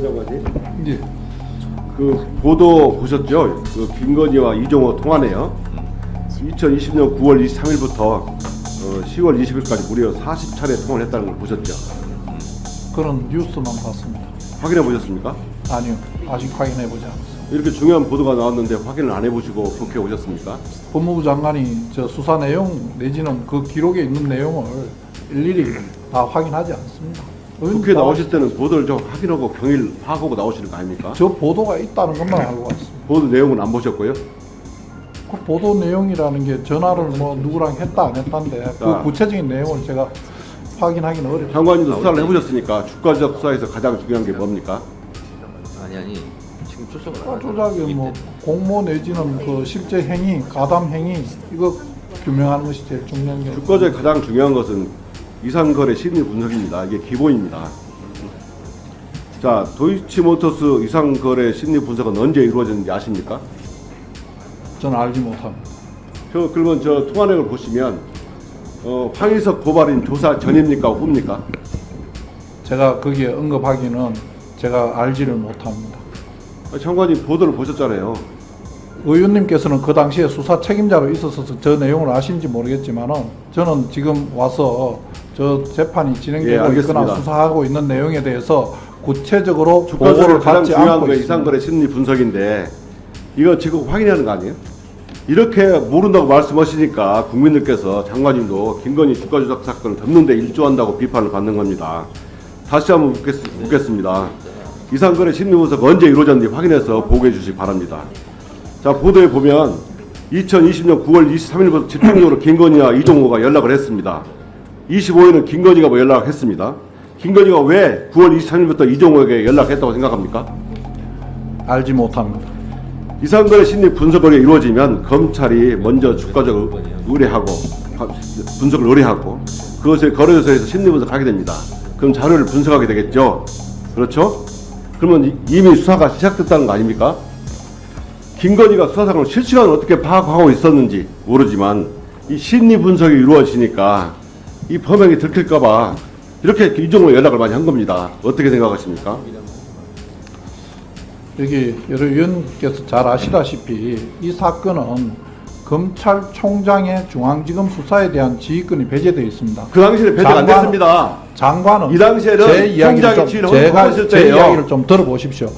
장관님. 예. 그 보도 보셨죠? 그 김건희와 이종호 통화네요. 2020년 9월 23일부터 10월 20일까지 무려 40차례 통화를 했다는 걸 보셨죠? 그런 뉴스만 봤습니다. 확인해 보셨습니까? 아니요, 아직 확인해보지 않았습니다. 이렇게 중요한 보도가 나왔는데 확인을 안 해보시고 국회에 오셨습니까? 법무부 장관이 저 수사 내용 내지는 그 기록에 있는 내용을 일일이 다 확인하지 않습니다. 국회에 나오실 때는 보도를 좀 확인하고 경위를 파악하고 나오시는 거 아닙니까? 저 보도가 있다는 것만 알고 왔습니다. 보도 내용은 안 보셨고요? 그 보도 내용이라는 게 전화를 뭐 누구랑 했다 안 했다인데 그 구체적인 내용을 제가 확인하기는 어렵습니다. 장관님도 수사를 해보셨으니까 주가 조작 수사에서 가장 중요한 게 뭡니까? 아니 지금 주가 조작이 뭐 공모 내지는 그 실제 행위, 가담 행위 이거 규명하는 것이 제일 중요한 게. 주가 조작의 가장 중요한 것은 이상거래 심리 분석입니다. 이게 기본입니다. 자, 도이치모터스 이상거래 심리 분석은 언제 이루어졌는지 아십니까? 저는 알지 못합니다. 그러면 저 통화내역을 보시면 황희석 고발인 조사 전입니까 후입니까? 제가 거기에 언급하기는 제가 알지를 못합니다. 장관님 보도를 보셨잖아요. 의원님께서는 그 당시에 수사 책임자로 있어서 저 내용을 아신지 모르겠지만은 저는 지금 와서 저 재판이 진행되고 있거나 수사하고 있는 내용에 대해서 구체적으로 보고를 가장 받지 중요한 않고 게 있습니다. 이상거래 심리 분석인데 이거 지금 확인하는 거 아니에요? 이렇게 모른다고 말씀하시니까 국민들께서 장관님도 김건희 주가 조작 사건을 덮는데 일조한다고 비판을 받는 겁니다. 다시 한번 묻겠습니다. 이상거래 심리 분석 언제 이루어졌는지 확인해서 보고해 주시기 바랍니다. 자, 보도에 보면 2020년 9월 23일부터 집중적으로 김건희와 이종호가 연락을 했습니다. 25일은 김건희가 연락을 했습니다. 김건희가 왜 9월 23일부터 이종호에게 연락했다고 생각합니까? 알지 못합니다. 이상거래 심리 분석이 이루어지면 검찰이 먼저 주가적으로 의뢰하고 분석을 의뢰하고 그것을 거래소에서 심리 분석하게 됩니다. 그럼 자료를 분석하게 되겠죠. 그렇죠? 그러면 이미 수사가 시작됐다는 거 아닙니까? 김건희가 수사 상황을 실시간으로 어떻게 파악하고 있었는지 모르지만 이 심리 분석이 이루어지니까 이 범행이 들킬까봐 이렇게 이종호에 연락을 많이 한 겁니다. 어떻게 생각하십니까? 여기 여러 의원께서 잘 아시다시피 이 사건은 검찰총장의 중앙지검 수사에 대한 지휘권이 배제되어 있습니다. 그 당시에 배제가 안 됐습니다. 장관은 이 당시에는 제 이야기를 제 이야기를 좀 들어보십시오.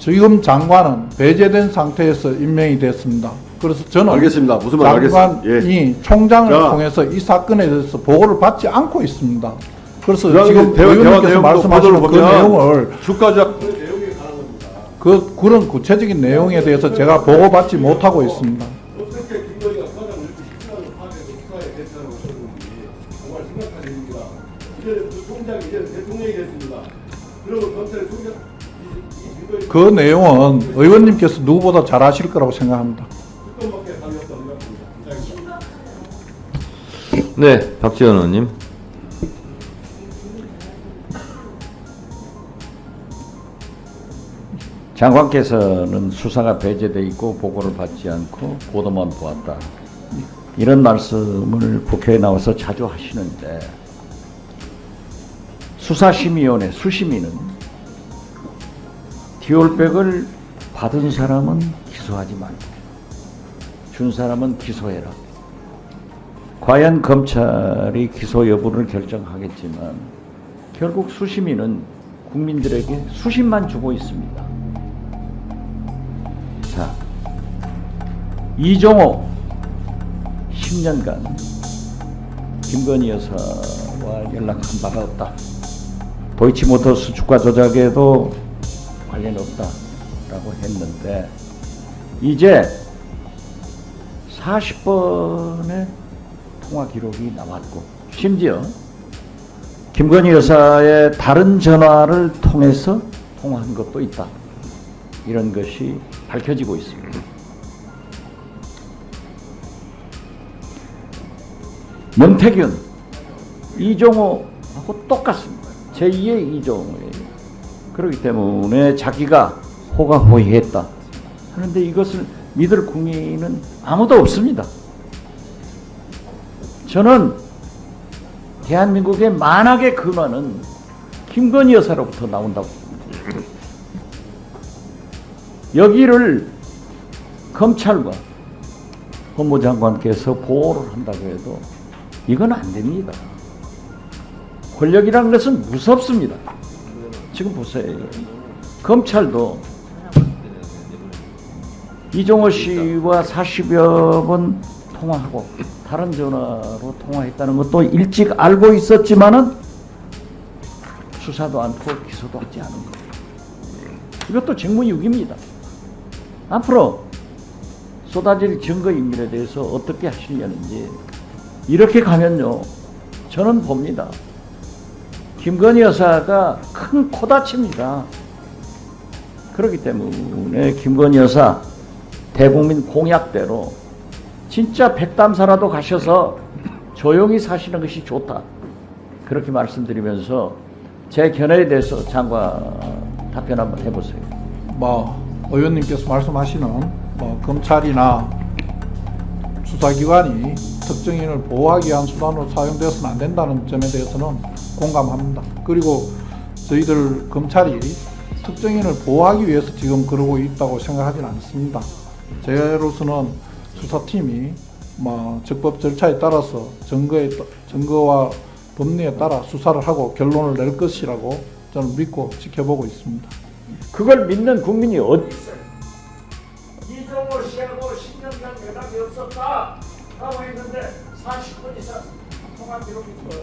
지금 장관은 배제된 상태에서 임명이 됐습니다. 그래서 저는 알겠습니다. 무슨 말 장관이 알겠습니다. 총장을 통해서 이 사건에 대해서 보고를 받지 않고 있습니다. 그래서 그 지금 의원님께서 말씀하시는 그 내용을 주가 조작 그런 구체적인 내용에 대해서 제가 보고받지 못하고 있습니다. 어떻게 김건희가 수사장을 이렇게 실시간으로 파악해서 수사에 대처하고 있었는지 정말 심각한 일입니다. 이제는 그 총장이 이제는 대통령이 됐습니다. 그러면 검찰의 총장 그 내용은 의원님께서 누구보다 잘 아실 거라고 생각합니다. 특검밖에 답이 없다고 생각합니다. 네, 박지원 의원님. 장관께서는 수사가 배제돼 있고 보고를 받지 않고 보도만 보았다. 이런 말씀을 국회에 나와서 자주 하시는데 수사심의위원회 수심위는 디올백을 받은 사람은 기소하지 말고 준 사람은 기소해라. 과연 검찰이 기소 여부를 결정하겠지만 결국 수심위는 국민들에게 수심만 주고 있습니다. 자, 이종호 10년간 김건희 여사와 연락한 바가 없다. 도이치모터스 주가 조작에도 관련 없다라고 했는데 이제 40번의 통화 기록이 나왔고 심지어 김건희 여사의 다른 전화를 통해서 통화한 것도 있다. 이런 것이 밝혀지고 있습니다. 명태균, 이종호하고 똑같습니다. 제2의 이종호예요. 그렇기 때문에 자기가 호가호위했다 하는데 이것을 믿을 국민은 아무도 없습니다. 저는 대한민국의 만악의 근원은 김건희 여사로부터 나온다고 봅니다. 여기를 검찰과 법무장관께서 보호를 한다고 해도 이건 안 됩니다. 권력이라는 것은 무섭습니다. 지금 보세요. 검찰도 이종호 씨와 40여 번 통화하고 다른 전화로 통화했다는 것도 일찍 알고 있었지만은 수사도 않고 기소도 하지 않은 거예요. 이것도 직무유기입니다. 앞으로 쏟아질 증거인멸에 대해서 어떻게 하시려는지 이렇게 가면요, 저는 봅니다. 김건희 여사가 큰 코다칩니다. 그렇기 때문에 김건희 여사 대국민 공약대로 진짜 백담사라도 가셔서 조용히 사시는 것이 좋다. 그렇게 말씀드리면서 제 견해에 대해서 장관 답변 한번 해보세요. 의원님께서 말씀하시는 검찰이나 수사기관이 특정인을 보호하기 위한 수단으로 사용되어서는 안 된다는 점에 대해서는 공감합니다. 그리고 저희들 검찰이 특정인을 보호하기 위해서 지금 그러고 있다고 생각하지는 않습니다. 저로서는 수사팀이 적법 절차에 따라서 증거와 법리에 따라 수사를 하고 결론을 낼 것이라고 저는 믿고 지켜보고 있습니다. 그걸 믿는 국민이 어디 있어요? 이종호 씨하고 10년간 연락이 없었다 라고 했는데 40분 이상 통화 기록이 있어요.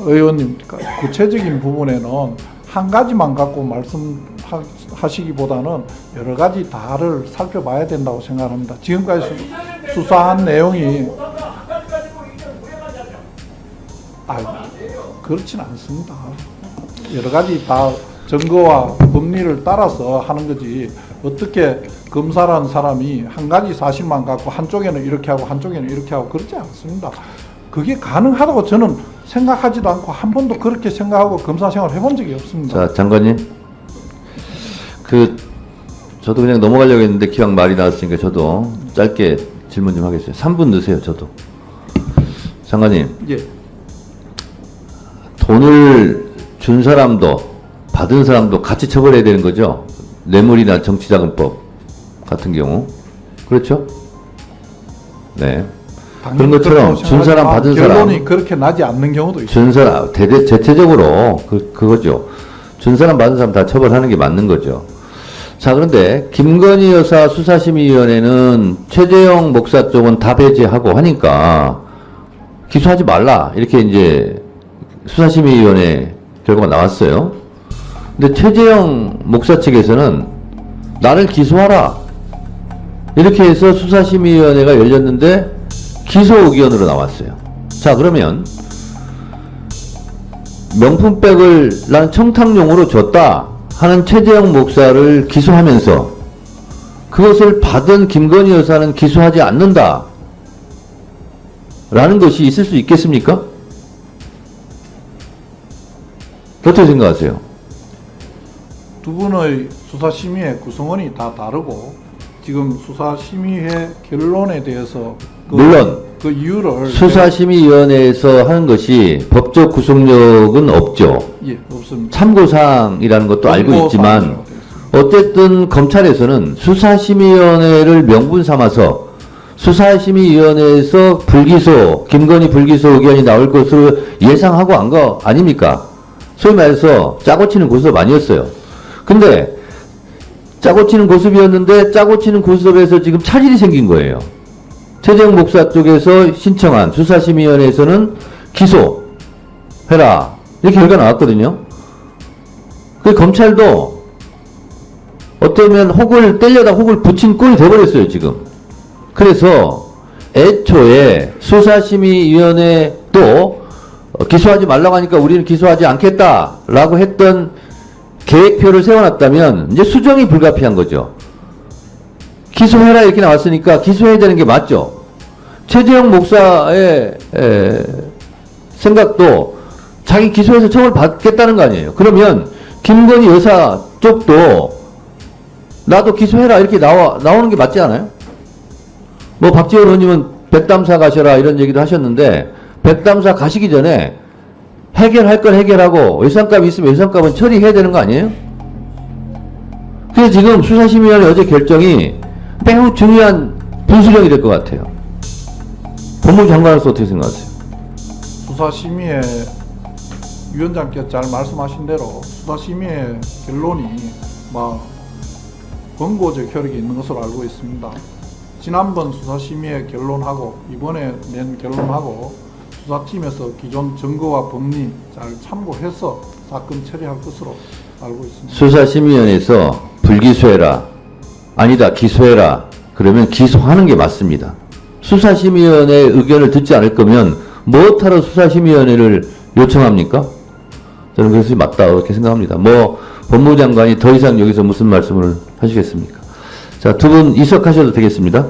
의원님, 구체적인 부분에는 한 가지만 갖고 말씀하시기보다는 여러 가지 다를 살펴봐야 된다고 생각합니다. 지금까지 수사한 내용이 그렇진 않습니다. 여러 가지 다 증거와 법리를 따라서 하는 거지, 어떻게 검사라는 사람이 한 가지 사실만 갖고 한쪽에는 이렇게 하고 한쪽에는 이렇게 하고 그렇지 않습니다. 그게 가능하다고 저는 생각하지도 않고 한 번도 그렇게 생각하고 검사 생활을 해본 적이 없습니다. 자, 장관님. 저도 그냥 넘어가려고 했는데 기왕 말이 나왔으니까 저도 짧게 질문 좀 하겠어요. 3분 넣으세요, 저도. 장관님. 예. 돈을 준 사람도 받은 사람도 같이 처벌해야 되는 거죠? 뇌물이나 정치자금법 같은 경우. 그렇죠? 네. 그런 것처럼 준 사람 받은 사람, 결론이 그렇게 나지 않는 경우도 있습니다. 준 사람 대체적으로 그거죠. 준 사람 받은 사람 다 처벌하는 게 맞는 거죠. 자, 그런데 김건희 여사 수사심의위원회는 최재형 목사 쪽은 다 배제하고 하니까 기소하지 말라 이렇게 이제 수사심의위원회 결과가 나왔어요. 근데 최재형 목사 측에서는 나를 기소하라 이렇게 해서 수사심의위원회가 열렸는데 기소 의견으로 나왔어요. 자, 그러면 명품백을 난 청탁용으로 줬다 하는 최재형 목사를 기소하면서 그것을 받은 김건희 여사는 기소하지 않는다 라는 것이 있을 수 있겠습니까? 어떻게 생각하세요? 두 분의 수사심의회 구성원이 다 다르고 지금 수사심의회 결론에 대해서 물론 그 이유를 수사심의위원회에서 하는 것이 법적 구속력은 없죠. 예, 없습니다. 참고사항이라는 것도 알고 있지만 어쨌든 검찰에서는 수사심의위원회를 명분 삼아서 수사심의위원회에서 불기소, 김건희 불기소 의견이 나올 것으로 예상하고 한 거 아닙니까? 소위 말해서 짜고 치는 고스톱 아니었어요. 근데 짜고 치는 고스톱이었는데 짜고 치는 고스톱에서 지금 차질이 생긴 거예요. 최재형 목사 쪽에서 신청한 수사심의위원회에서는 기소해라 이렇게 결과 나왔거든요. 그 검찰도 어쩌면 혹을 떼려다 혹을 붙인 꼴이 돼버렸어요 지금. 그래서 애초에 수사심의위원회도 기소하지 말라고 하니까 우리는 기소하지 않겠다라고 했던 계획표를 세워놨다면 이제 수정이 불가피한 거죠. 기소해라 이렇게 나왔으니까 기소해야 되는 게 맞죠. 최재형 목사의 생각도 자기 기소해서 처벌 받겠다는 거 아니에요. 그러면 김건희 여사 쪽도 나도 기소해라 이렇게 나오는 게 맞지 않아요? 뭐 박지원 의원님은 백담사 가셔라 이런 얘기도 하셨는데 백담사 가시기 전에 해결할 건 해결하고 외상값이 있으면 외상값은 처리해야 되는 거 아니에요? 그래서 지금 수사심의위원회 어제 결정이 매우 중요한 분수령이 될 것 같아요. 법무부 장관으로서 어떻게 생각하세요? 수사심의회 위원장께서 잘 말씀하신 대로 수사심의회 결론이 막 권고적 효력이 있는 것으로 알고 있습니다. 지난번 수사심의회 결론하고 이번에 낸 결론하고 수사팀에서 기존 증거와 법리 잘 참고해서 사건 처리할 것으로 알고 있습니다. 수사심의위원회에서 불기소해라, 아니다 기소해라 그러면 기소하는 게 맞습니다. 수사심의위원회의 의견을 듣지 않을 거면 무엇하러 수사심의위원회를 요청합니까? 저는 그것이 맞다 이렇게 생각합니다. 뭐 법무부 장관이 더 이상 여기서 무슨 말씀을 하시겠습니까? 자, 두 분 이석하셔도 되겠습니다.